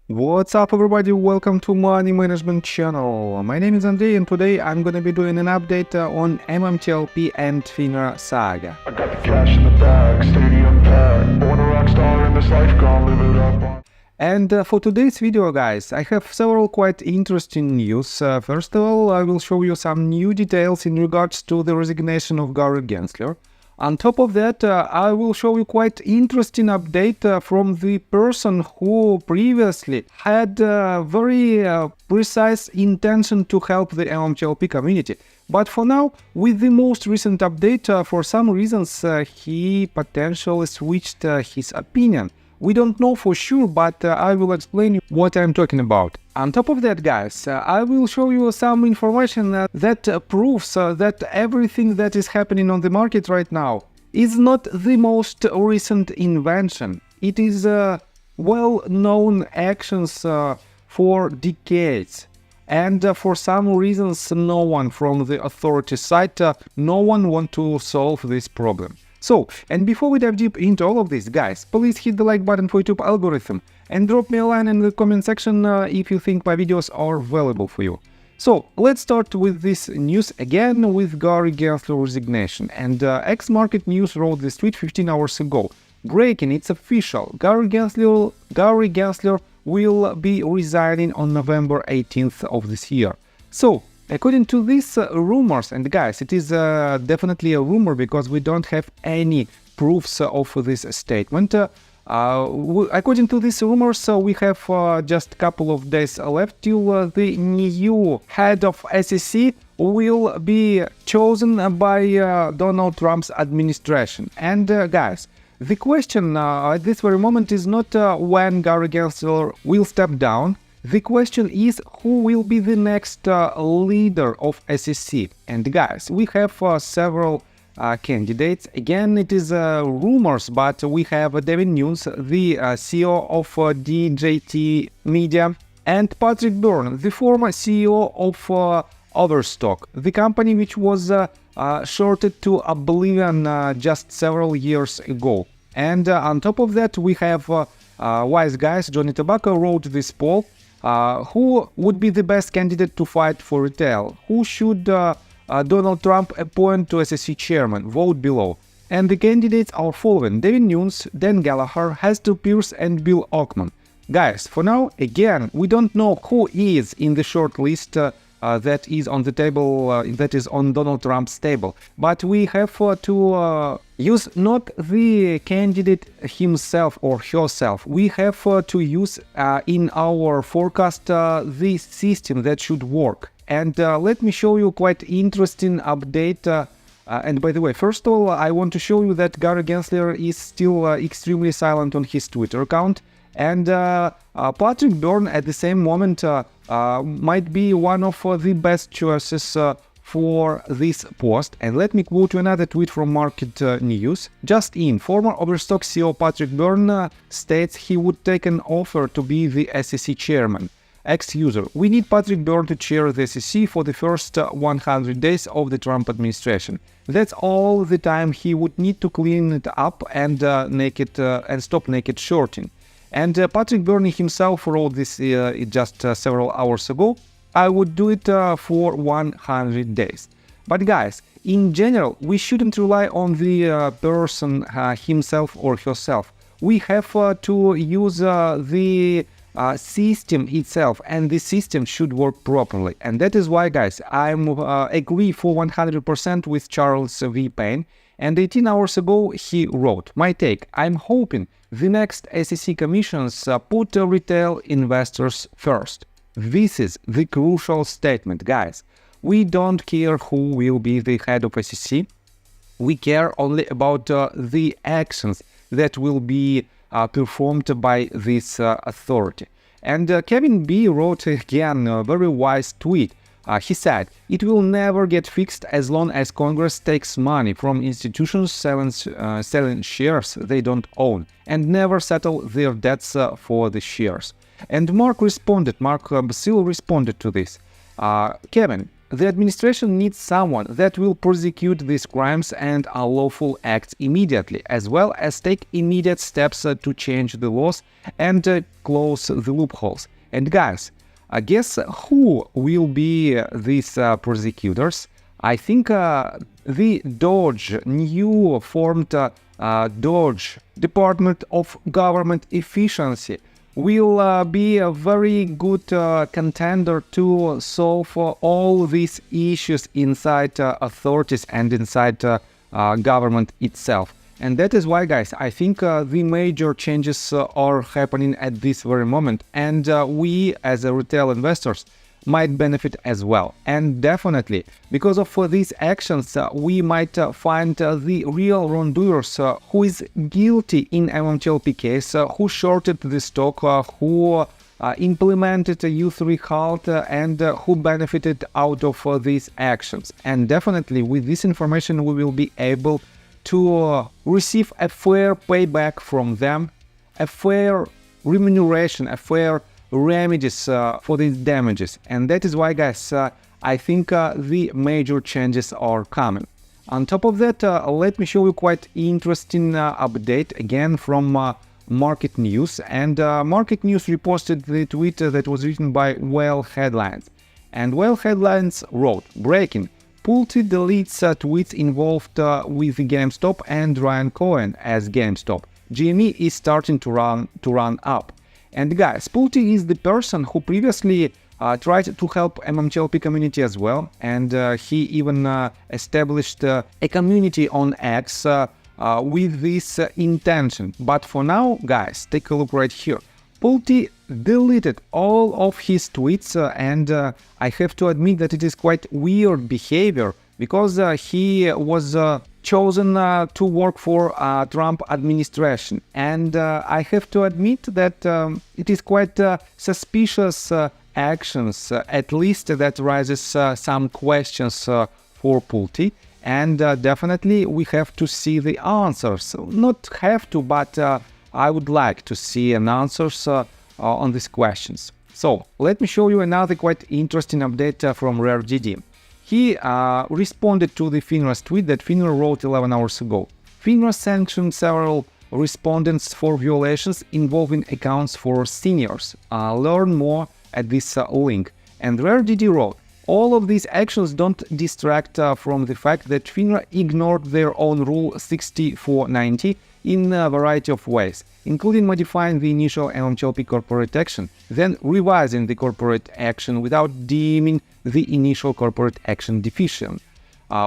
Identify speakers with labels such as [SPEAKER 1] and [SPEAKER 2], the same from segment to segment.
[SPEAKER 1] What's up everybody, welcome to Money Management channel. My name is Andrei and today I'm gonna be doing an update on MMTLP and FINRA saga.
[SPEAKER 2] I got the cash in the bag, stadium packed, born a rock star in this life, gonna live it up.
[SPEAKER 1] And for today's video guys, I have several quite interesting news. First of all, I will show you some new details in regards to the resignation of Gary Gensler. On top of that, I will show you quite interesting update from the person who previously had very precise intention to help the MMTLP community. But for now, with the most recent update, for some reasons, he potentially switched his opinion. We don't know for sure, but I will explain you what I'm talking about. On top of that, guys, I will show you some information that proves that everything that is happening on the market right now is not the most recent invention. It is well-known actions for decades. And for some reasons, no one from the authority side, no one want to solve this problem. So, and before we dive deep into all of this, guys, please hit the like button for YouTube algorithm and drop me a line in the comment section if you think my videos are valuable for you. So, let's start with this news again with Gary Gensler resignation. And X Market News wrote this tweet 15 hours ago. Breaking, it's official. Gary Gensler will be resigning on November 18th of this year. So, according to these rumors, and guys, it is definitely a rumor because we don't have any proofs of this statement. According to these rumors, we have just a couple of days left till the new head of SEC will be chosen by Donald Trump's administration. And guys, the question at this very moment is not when Gary Gensler will step down. The question is who will be the next leader of SEC. And guys, we have several candidates. Again, it is rumors, but we have David Nunes, the CEO of DJT Media, and Patrick Byrne, the former CEO of Overstock, the company which was shorted to oblivion just several years ago. And on top of that, we have wise guys. Johnny Tobacco wrote this poll. Who would be the best candidate to fight for retail? Who should Donald Trump appoint to SEC chairman? Vote below. And the candidates are following: David Nunes, Dan Gallagher, Hester Pierce, and Bill Ackman. Guys, for now, again, we don't know who is in the short list that is on the table, that is on Donald Trump's table. But we have to use not the candidate himself or herself. We have to use in our forecast the system that should work. And let me show you quite interesting update. And by the way, first of all, I want to show you that Gary Gensler is still extremely silent on his Twitter account. And Patrick Byrne at the same moment might be one of the best choices for this post. And let me quote you another tweet from Market News. Just in, former Overstock CEO Patrick Byrne states he would take an offer to be the SEC chairman. Ex-user: we need Patrick Byrne to chair the SEC for the first 100 days of the Trump administration. That's all the time he would need to clean it up and stop naked shorting. And Patrick Byrne himself wrote this just several hours ago. I would do it for 100 days. But guys, in general, we shouldn't rely on the person himself or herself. We have to use the system itself, and the system should work properly. And that is why, guys, I agree for 100% with Charles V. Payne. And 18 hours ago, he wrote, my take: I'm hoping the next SEC commissions put retail investors first. This is the crucial statement, guys. We don't care who will be the head of SEC. We care only about the actions that will be performed by this authority. And Kevin B. wrote again a very wise tweet. He said, it will never get fixed as long as Congress takes money from institutions selling shares they don't own and never settle their debts for the shares. And Mark Basil responded to this. Kevin, the administration needs someone that will prosecute these crimes and unlawful acts immediately, as well as take immediate steps to change the laws and close the loopholes. And guys, guess who will be these prosecutors? I think the new formed DOGE, Department of Government Efficiency, will be a very good contender to solve all these issues inside authorities and inside government itself. And that is why, guys, I think the major changes are happening at this very moment, and we as retail investors might benefit as well. And definitely, because of these actions, we might find the real wrongdoers who is guilty in MMTLP case, who shorted the stock, who implemented a U3 halt, and who benefited out of these actions. And definitely, with this information, we will be able to receive a fair payback from them, a fair remuneration, a fair remedies for these damages. And that is why, guys, I think the major changes are coming. On top of that, let me show you quite interesting update again from Market News. And Market News reposted the tweet that was written by Whale Headlines. And Whale Headlines wrote, breaking, Pulte deletes tweets involved with GameStop and Ryan Cohen as GameStop. GME is starting to run up. And guys, Pulte is the person who previously tried to help MMTLP community as well, and he even established a community on X with this intention. But for now, guys, take a look right here. Pulte deleted all of his tweets, and I have to admit that it is quite weird behavior, because he was chosen to work for Trump administration, and I have to admit that it is quite suspicious actions, at least that raises some questions for Pulte, and definitely we have to see the answers. Not have to, but I would like to see an answers on these questions. So let me show you another quite interesting update from RareDD. He responded to the FINRA's tweet that FINRA wrote 11 hours ago. FINRA sanctioned several respondents for violations involving accounts for seniors. Learn more at this link. And RareDD wrote, all of these actions don't distract from the fact that FINRA ignored their own Rule 6490 in a variety of ways, including modifying the initial MMTLP corporate action, then revising the corporate action without deeming the initial corporate action deficient.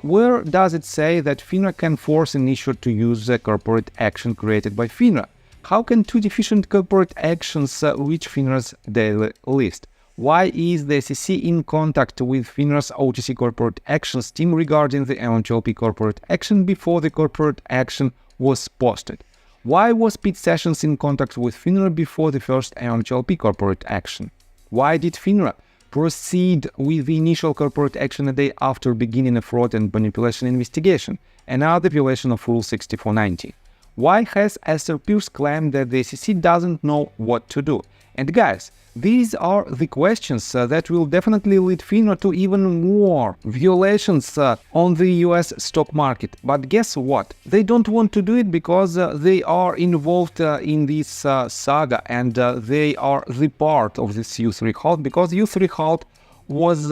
[SPEAKER 1] Where does it say that FINRA can force an issuer to use a corporate action created by FINRA? How can two deficient corporate actions reach FINRA's daily list? Why is the SEC in contact with FINRA's OTC corporate actions team regarding the MMTLP corporate action before the corporate action was posted? Why was Pete Sessions in contact with FINRA before the first MMTLP corporate action? Why did FINRA proceed with the initial corporate action a day after beginning a fraud and manipulation investigation, another violation of Rule 6490? Why has Esther Pierce claimed that the SEC doesn't know what to do? And guys, these are the questions that will definitely lead FINRA to even more violations on the US stock market. But guess what? They don't want to do it because they are involved in this saga, and they are the part of this U3 halt, because U3 halt was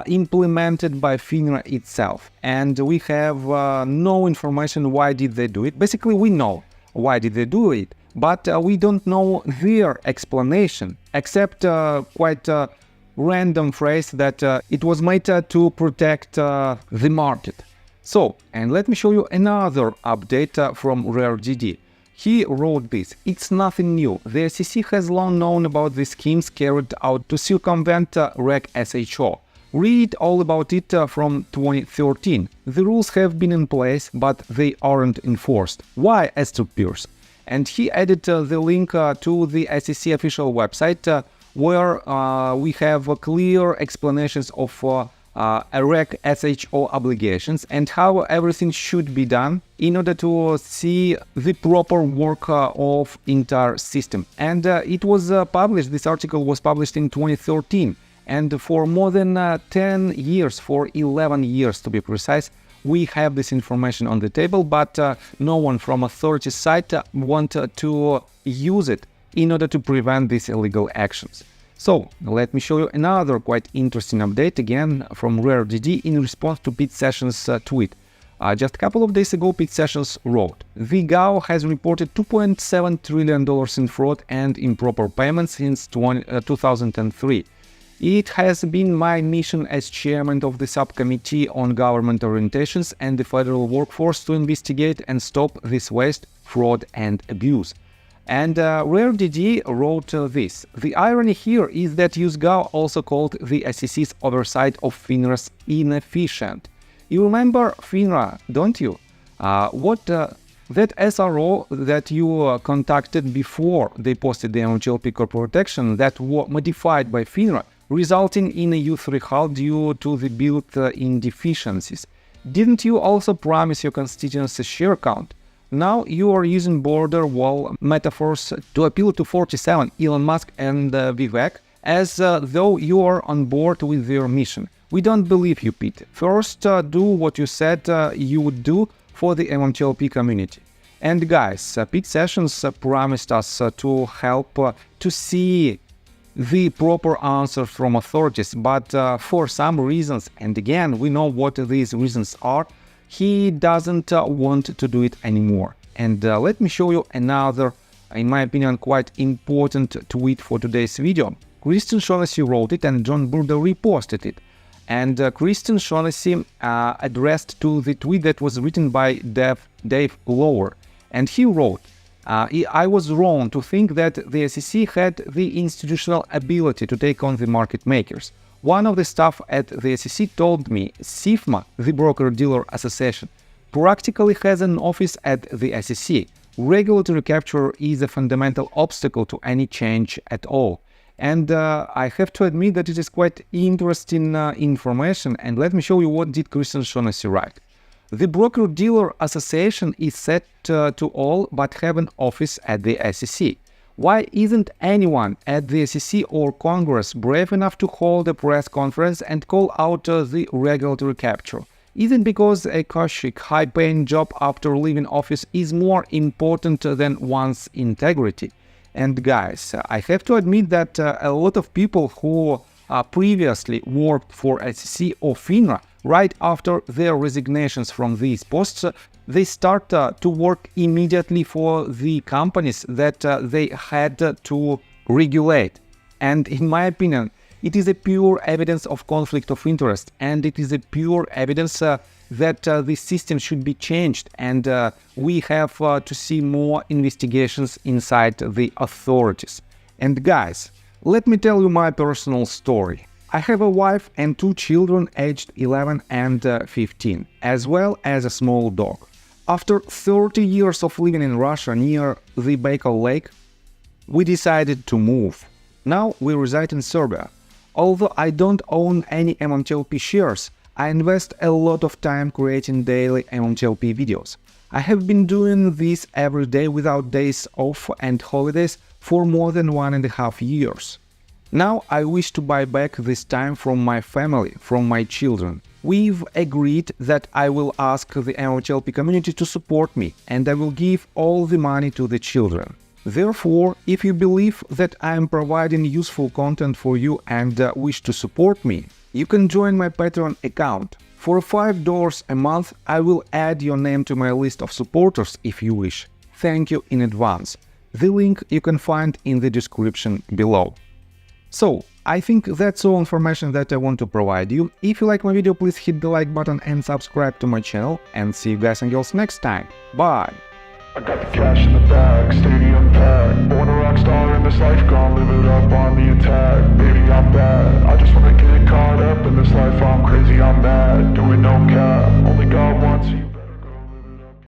[SPEAKER 1] implemented by FINRA itself. And we have no information why did they do it. Basically, we know why did they do it, but we don't know their explanation, except quite a random phrase that it was made to protect the market. So, and let me show you another update from RareDD. He wrote this: it's nothing new. The SEC has long known about the schemes carried out to circumvent Reg SHO. Read all about it from 2013. The rules have been in place, but they aren't enforced. Why, Esther Pierce? And he added the link to the SEC official website where we have clear explanations of Reg SHO obligations and how everything should be done in order to see the proper work of entire system. And it was published, this article was published in 2013. And for more than 10 years, for 11 years to be precise, we have this information on the table, but no one from authorities' side want to use it in order to prevent these illegal actions. So let me show you another quite interesting update again from RareDD in response to Pete Sessions' tweet. Just a couple of days ago, Pete Sessions wrote, "The GAO has reported $2.7 trillion in fraud and improper payments since 2003. It has been my mission as chairman of the subcommittee on government orientations and the federal workforce to investigate and stop this waste, fraud and abuse." And RareDD wrote this. "The irony here is that USGAO also called the SEC's oversight of FINRA's inefficient." You remember FINRA, don't you? That SRO that you contacted before they posted the MMTLP corporate action that were modified by FINRA, resulting in a U3 hull due to the built-in deficiencies. Didn't you also promise your constituency share count? Now you are using border wall metaphors to appeal to 47, Elon Musk and Vivek, as though you are on board with their mission. We don't believe you, Pete. First, do what you said you would do for the MMTLP community. And guys, Pete Sessions promised us to help to see the proper answers from authorities, but for some reasons, and again, we know what these reasons are, he doesn't want to do it anymore. And let me show you another, in my opinion, quite important tweet for today's video. Kristen Shaughnessy wrote it and John Burda reposted it. And Kristen Shaughnessy addressed to the tweet that was written by Dave Lower. And he wrote, "I was wrong to think that the SEC had the institutional ability to take on the market makers. One of the staff at the SEC told me SIFMA, the Broker-Dealer Association, practically has an office at the SEC. Regulatory capture is a fundamental obstacle to any change at all." And I have to admit that it is quite interesting information, and let me show you what did Kristen Shaughnessy write. "The Broker-Dealer Association is set to all but have an office at the SEC. Why isn't anyone at the SEC or Congress brave enough to hold a press conference and call out the regulatory capture? Is it because a cushy, high-paying job after leaving office is more important than one's integrity?" And guys, I have to admit that a lot of people who previously worked for SEC or FINRA, right after their resignations from these posts, they start to work immediately for the companies that they had to regulate. And in my opinion, it is a pure evidence of conflict of interest, and it is a pure evidence that the system should be changed, and we have to see more investigations inside the authorities. And guys, let me tell you my personal story. I have a wife and 2 children aged 11 and 15, as well as a small dog. After 30 years of living in Russia near the Baikal Lake, we decided to move. Now we reside in Serbia. Although I don't own any MMTLP shares, I invest a lot of time creating daily MMTLP videos. I have been doing this every day without days off and holidays for more than 1.5 years. Now I wish to buy back this time from my family, from my children. We've agreed that I will ask the MMTLP community to support me, and I will give all the money to the children. Therefore, if you believe that I am providing useful content for you and wish to support me, you can join my Patreon account. For $5 a month, I will add your name to my list of supporters if you wish. Thank you in advance. The link you can find in the description below. So, I think that's all information that I want to provide you. If you like my video, please hit the like button and subscribe to my channel, and see you guys and girls next time. Bye!
[SPEAKER 2] I got the cash in the bag.